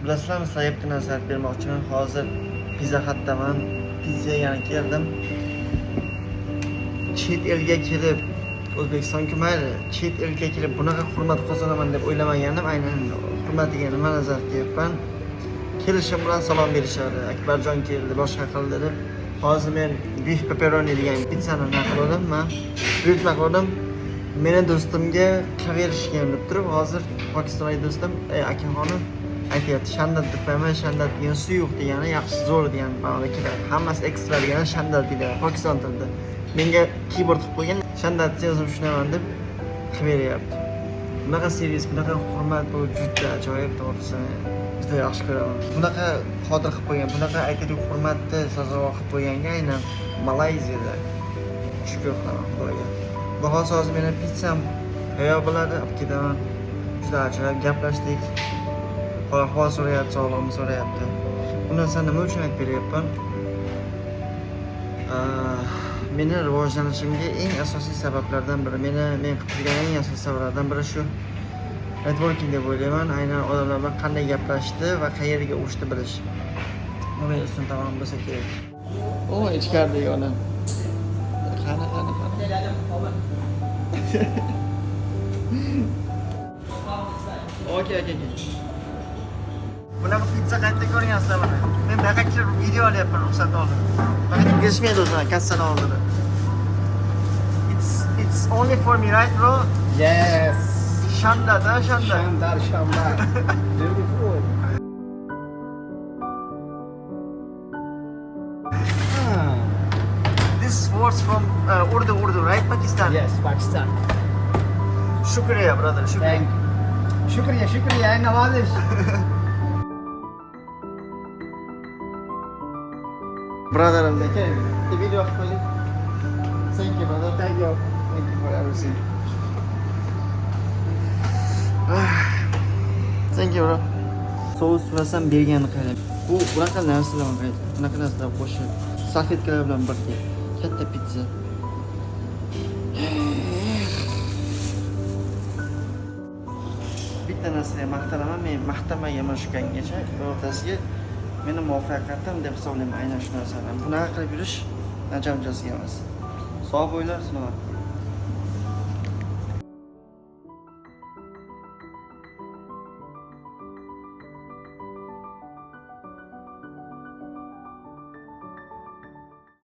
Bilasizlarmi, sizlarga bitta narsa aytib bermoqchiman. Hozir Pizza Hut'daman. Pizza yana keldim. Chet elga kelib, O'zbekistonga mayli, chet elga kelib bunaqa hurmat qozonaman deb o'ylamagandim. Aynan hurmatiga nima nazar qilyapman. Kelishim bilan salom berishadi. Akbarjon keldi, boshqa qildi deb. Hozir men beef pepperoni degan pizzani naqladim, men buyurtma qildim. Meni do'stimga qilaverishgan deb turib, hozir Pokistonlik do'stim, akaxonim aytyapti, shandat deb qo'yaman, shandat degan suyuq degani, yaxshi zo'r degan ma'noda keladi. Hammasi ekstra degani shandat deydi Pokiston tilida. Menga keyboard qilib qo'ygan, shandat yozib tushunaman deb qilaveryapti. Bunaqa servis, bunaqa hurmat bu juda ajoyib, to'g'risi. Juda yaxshi ko'raman. Bunaqa qodir qilib qo'ygan, bunaqa aytadigan hurmatni sazovor qilib qo'yganga aynan Malayziyada shukr qilaman Xudoga. Bahosi hozir meni pizzam tayyor bo'ladi, olib ketaman. Juda ajoyib gaplashdik. Hol so'rayapti, sog'lig'imni so'rayapti. Bu narsani nima uchun aytib beryapman? Meni rivojlanishimga eng asosiy sabablardan biri, men qilib turgan eng asosiy sabablardan biri shu networking deb o'ylayman. Aynan odamlar bilan qanday gaplashishni va qayerga o'tishni bilish. Bu men uchun tamom bo'lsa kerak. O, ichkarida yona. Qani. Okay. Bunaqa pizza qayerda ko'rgansizlar? Men bunaqa kirib video olyapman, ruxsat olib. Faqat inglizchada o'zim kassadan oldida. It's only for me, right, bro? Yes. Shandar. Beautiful. This words from Urdu, right? Pakistan. Yes, Pakistan. Shukriya, brother. Shukriya, nawazish. Brother, the video of me. Thank you, brother. Thank you. Thank you for everything. Thank you, bro. So'us so'rasam berganini qarang. Bunaqa narsalar qayda? Bunaqa narsalar qo'shib, salfetkalar bilan birga. Katta pizza. Bitta narsaga maqtanaman, men maqtamaganman shu kungacha. O'rtasiga meni muvaffaqiyatim deb hisoblayman aynan shu narsalarni. Bunaqa qilib yurish najot emas. Sog' bo'linglar, sinoat.